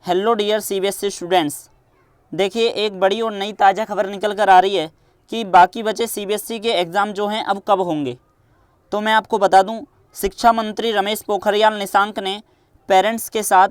Hello dear CBSE students, देखिए एक बड़ी और नई ताज़ा खबर निकल कर आ रही है कि बाकी बचे सीबीएसई के एग्ज़ाम जो हैं अब कब होंगे। तो मैं आपको बता दूं, शिक्षा मंत्री रमेश पोखरियाल निशंक ने पेरेंट्स के साथ,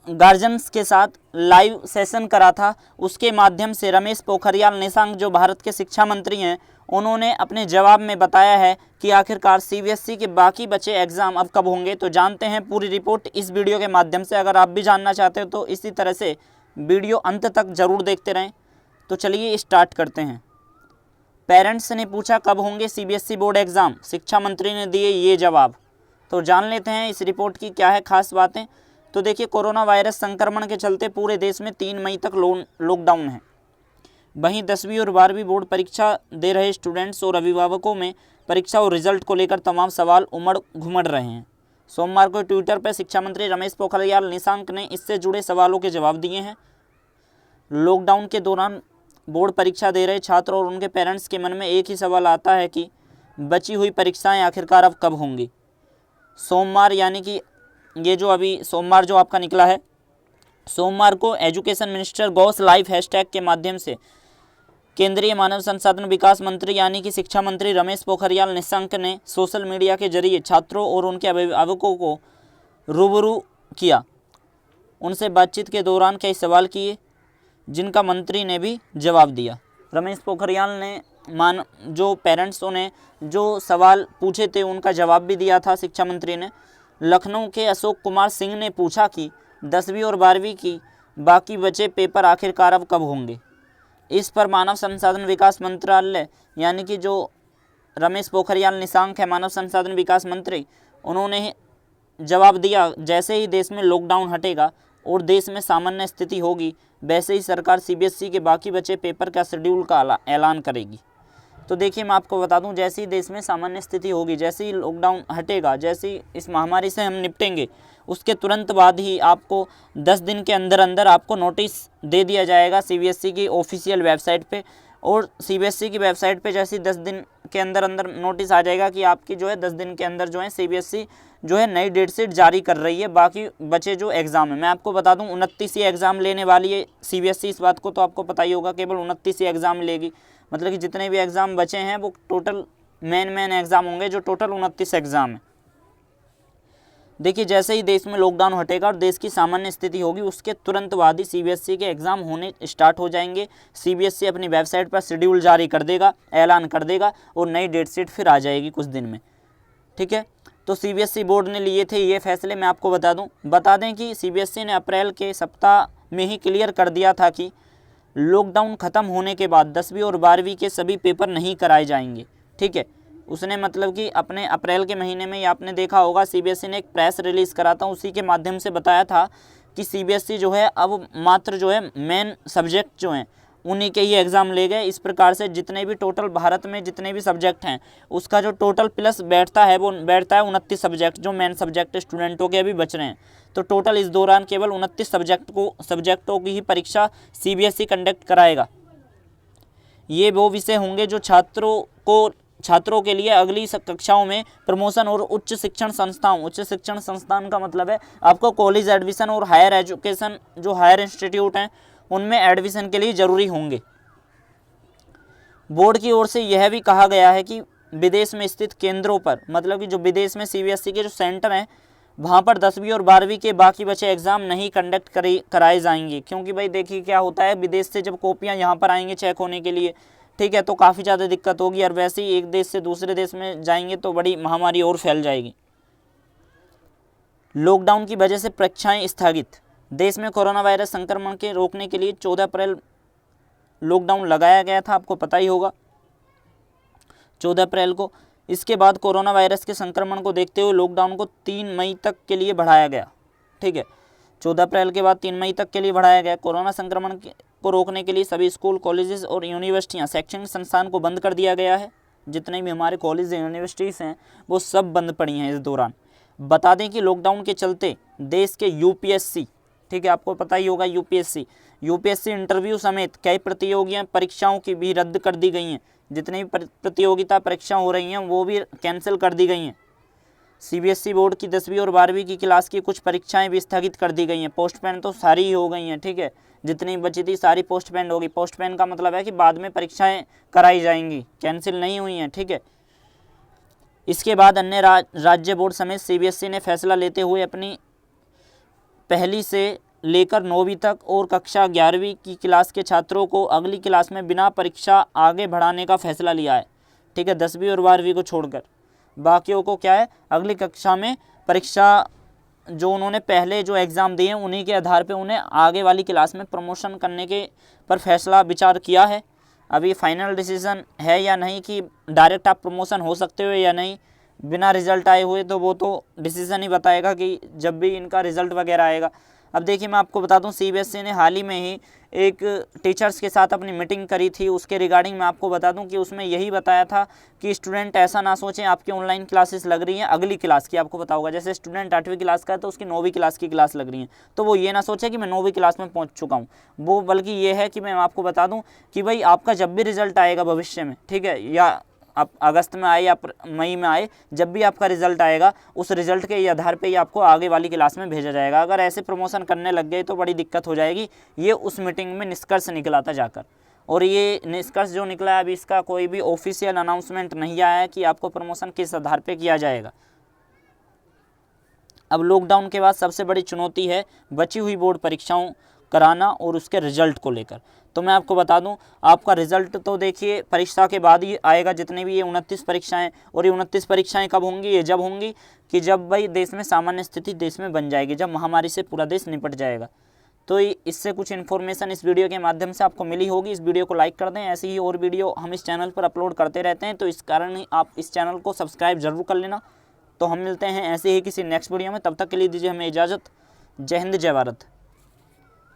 गार्जियंस के साथ लाइव सेशन करा था। उसके माध्यम से रमेश पोखरियाल निशंक जो भारत के शिक्षा मंत्री हैं, उन्होंने अपने जवाब में बताया है कि आखिरकार सीबीएसई के बाकी बचे एग्ज़ाम अब कब होंगे। तो जानते हैं पूरी रिपोर्ट इस वीडियो के माध्यम से। अगर आप भी जानना चाहते हो तो इसी तरह से वीडियो अंत तक ज़रूर देखते रहें। तो चलिए स्टार्ट करते हैं। पेरेंट्स ने पूछा कब होंगे सीबीएसई बोर्ड एग्ज़ाम, शिक्षा मंत्री ने दिए ये जवाब। तो जान लेते हैं इस रिपोर्ट की क्या है खास बातें। तो देखिए, कोरोना वायरस संक्रमण के चलते पूरे देश में 3 मई तक लॉकडाउन है। वहीं 10वीं और 12वीं बोर्ड परीक्षा दे रहे स्टूडेंट्स और अभिभावकों में परीक्षा और रिजल्ट को लेकर तमाम सवाल उमड़ घुमड़ रहे हैं। सोमवार को ट्विटर पर शिक्षा मंत्री रमेश पोखरियाल निशंक ने इससे जुड़े सवालों के जवाब दिए हैं। लॉकडाउन के दौरान बोर्ड परीक्षा दे रहे छात्र और उनके पेरेंट्स के मन में एक ही सवाल आता है कि बची हुई परीक्षाएं आखिरकार अब कब होंगी। सोमवार यानी कि ये जो अभी सोमवार जो आपका निकला है, सोमवार को एजुकेशन मिनिस्टर गोस लाइफ हैशटैग के माध्यम से केंद्रीय मानव संसाधन विकास मंत्री यानी कि शिक्षा मंत्री रमेश पोखरियाल निशंक ने सोशल मीडिया के जरिए छात्रों और उनके अभिभावकों को रूबरू किया। उनसे बातचीत के दौरान कई सवाल किए जिनका मंत्री ने भी जवाब दिया। रमेश पोखरियाल ने जो पेरेंट्सों ने जो सवाल पूछे थे उनका जवाब भी दिया था शिक्षा मंत्री ने। लखनऊ के अशोक कुमार सिंह ने पूछा कि 10वीं और 12वीं की बाकी बचे पेपर आखिरकार अब कब होंगे। इस पर मानव संसाधन विकास मंत्रालय यानी कि जो रमेश पोखरियाल निशंक है, मानव संसाधन विकास मंत्री, उन्होंने जवाब दिया जैसे ही देश में लॉकडाउन हटेगा और देश में सामान्य स्थिति होगी वैसे ही सरकार सीबीएसई के बाकी बचे पेपर का शेड्यूल का ऐलान करेगी। तो देखिए, मैं आपको बता दूं, जैसे ही देश में सामान्य स्थिति होगी, जैसे ही लॉकडाउन हटेगा, जैसे ही इस महामारी से हम निपटेंगे, उसके तुरंत बाद ही आपको 10 दिन के अंदर अंदर आपको नोटिस दे दिया जाएगा सीबीएसई की ऑफिशियल वेबसाइट पे। और सीबीएसई की वेबसाइट पे जैसे ही 10 दिन के अंदर अंदर नोटिस आ जाएगा कि आपकी जो है 10 दिन के अंदर जो है सीबीएसई जो है नई डेट शीट जारी कर रही है बाकी बचे जो एग्ज़ाम है। मैं आपको बता दूं 29 ही एग्ज़ाम लेने वाली है सीबीएसई, इस बात को तो आपको पता ही होगा। केवल 29 ही एग्ज़ाम लेगी, मतलब कि जितने भी एग्ज़ाम बचे हैं वो टोटल मेन एग्ज़ाम होंगे, जो टोटल 29 एग्ज़ाम है। देखिए, जैसे ही देश में लॉकडाउन हटेगा और देश की सामान्य स्थिति होगी उसके तुरंत बाद ही सीबीएसई के एग्ज़ाम होने स्टार्ट हो जाएंगे। सीबीएसई अपनी वेबसाइट पर शेड्यूल जारी कर देगा, ऐलान कर देगा और नई डेट शीट फिर आ जाएगी कुछ दिन में। ठीक है, तो सीबीएसई बोर्ड ने लिए थे ये फैसले। मैं आपको बता दें कि सीबीएसई ने अप्रैल के सप्ताह में ही क्लियर कर दिया था कि लॉकडाउन ख़त्म होने के बाद 10वीं और 12वीं के सभी पेपर नहीं कराए जाएंगे। ठीक है, उसने मतलब कि अपने अप्रैल के महीने में, आपने देखा होगा, सीबीएसई ने एक प्रेस रिलीज़ करा था, उसी के माध्यम से बताया था कि सीबीएसई जो है अब मात्र जो है मेन सब्जेक्ट जो हैं उन्हीं के ही एग्ज़ाम ले गए। इस प्रकार से जितने भी टोटल भारत में जितने भी सब्जेक्ट हैं उसका जो टोटल प्लस बैठता है वो बैठता है 29 सब्जेक्ट, जो मेन सब्जेक्ट स्टूडेंटों के अभी बच रहे हैं। तो टोटल इस दौरान केवल 29 सब्जेक्टों की ही परीक्षा सीबीएसई कंडक्ट कराएगा। ये वो विषय होंगे जो छात्रों के लिए अगली कक्षाओं में प्रमोशन और उच्च शिक्षण संस्थान का मतलब है आपको कॉलेज एडमिशन और हायर एजुकेशन जो हायर इंस्टीट्यूट हैं उनमें एडमिशन के लिए ज़रूरी होंगे। बोर्ड की ओर से यह भी कहा गया है कि विदेश में स्थित केंद्रों पर, मतलब कि जो विदेश में सीबीएसई के जो सेंटर हैं वहाँ पर 10वीं और 12वीं के बाकी बचे एग्ज़ाम नहीं कंडक्ट कराए जाएंगे। क्योंकि भाई देखिए क्या होता है, विदेश से जब कॉपियाँ यहाँ पर आएंगी चेक होने के लिए, ठीक है, तो काफ़ी ज़्यादा दिक्कत होगी। और वैसे ही एक देश से दूसरे देश में जाएंगे तो बड़ी महामारी और फैल जाएगी। लॉकडाउन की वजह से परीक्षाएं स्थगित। देश में कोरोना वायरस संक्रमण के रोकने के लिए 14 अप्रैल लॉकडाउन लगाया गया था, आपको पता ही होगा, 14 अप्रैल को। इसके बाद कोरोना वायरस के संक्रमण को देखते हुए लॉकडाउन को 3 मई तक के लिए बढ़ाया गया। ठीक है, 14 अप्रैल के बाद 3 मई तक के लिए बढ़ाया गया। कोरोना संक्रमण को रोकने के लिए सभी स्कूल, कॉलेजेस और यूनिवर्सिटियां, शैक्षणिक संस्थान को बंद कर दिया गया है। जितने भी हमारे कॉलेज यूनिवर्सिटीज़ हैं वो सब बंद पड़ी हैं इस दौरान। बता दें कि लॉकडाउन के चलते देश के यूपीएससी, ठीक है, आपको पता ही होगा यूपीएससी इंटरव्यू समेत कई प्रतियोगियां परीक्षाओं की भी रद्द कर दी गई हैं। जितनी भी प्रतियोगिता परीक्षा हो रही हैं वो भी कैंसिल कर दी गई हैं। सीबीएसई बोर्ड की 10वीं और 12वीं की क्लास की कुछ परीक्षाएं भी स्थगित कर दी गई हैं। पोस्टपोन तो सारी ही हो गई हैं, ठीक है, जितनी बची थी सारी पोस्टपोन होगी। पोस्टपोन का मतलब है कि बाद में परीक्षाएं कराई जाएंगी, कैंसिल नहीं हुई हैं, ठीक है। इसके बाद अन्य राज्य बोर्ड समेत सीबीएसई ने फैसला लेते हुए अपनी पहली से लेकर 9वीं तक और कक्षा 11वीं की क्लास के छात्रों को अगली क्लास में बिना परीक्षा आगे बढ़ाने का फैसला लिया है, ठीक है, 10वीं और 12वीं को छोड़कर। बाकियों को क्या है, अगली कक्षा में परीक्षा जो उन्होंने पहले जो एग्ज़ाम दिए हैं उन्हीं के आधार पे उन्हें आगे वाली क्लास में प्रमोशन करने के पर फैसला विचार किया है। अभी फाइनल डिसीजन है या नहीं कि डायरेक्ट आप प्रमोशन हो सकते हो या नहीं बिना रिज़ल्ट आए हुए, तो वो तो डिसीज़न ही बताएगा कि जब भी इनका रिज़ल्ट वगैरह आएगा। अब देखिए मैं आपको बता दूं, सीबीएसई ने हाल ही में ही एक टीचर्स के साथ अपनी मीटिंग करी थी। उसके रिगार्डिंग मैं आपको बता दूं कि उसमें यही बताया था कि स्टूडेंट ऐसा ना सोचें आपकी ऑनलाइन क्लासेस लग रही हैं अगली क्लास की। आपको पता होगा जैसे स्टूडेंट 8वीं क्लास का है तो उसकी 9वीं क्लास की क्लास लग रही है, तो वो ये ना सोचे कि मैं 9वीं क्लास में पहुँच चुका हूँ, वो बल्कि ये है कि मैं आपको बता दूँ कि भाई आपका जब भी रिजल्ट आएगा भविष्य में, ठीक है, या आप अगस्त में आए या मई में आए, जब भी आपका रिजल्ट आएगा उस रिजल्ट के आधार पे ही आपको आगे वाली क्लास में भेजा जाएगा। अगर ऐसे प्रमोशन करने लग गए तो बड़ी दिक्कत हो जाएगी। ये उस मीटिंग में निष्कर्ष निकला था जाकर, और ये निष्कर्ष जो निकला है अभी इसका कोई भी ऑफिशियल अनाउंसमेंट नहीं आया है कि आपको प्रमोशन किस आधार पे किया जाएगा। अब लॉकडाउन के बाद सबसे बड़ी चुनौती है बची हुई बोर्ड परीक्षाओं कराना और उसके रिजल्ट को लेकर। तो मैं आपको बता दूं, आपका रिजल्ट तो देखिए परीक्षा के बाद ही आएगा, जितने भी ये 29 परीक्षाएं, और ये 29 परीक्षाएं कब होंगी, ये जब होंगी कि जब भाई देश में सामान्य स्थिति देश में बन जाएगी, जब महामारी से पूरा देश निपट जाएगा। तो इससे कुछ इन्फॉर्मेशन इस वीडियो के माध्यम से आपको मिली होगी। इस वीडियो को लाइक कर दें, ऐसी ही और वीडियो हम इस चैनल पर अपलोड करते रहते हैं, तो इस कारण ही आप इस चैनल को सब्सक्राइब जरूर कर लेना। तो हम मिलते हैं ऐसे ही किसी नेक्स्ट वीडियो में, तब तक के लिए दीजिए हमें इजाज़त। जय हिंद, जय भारत।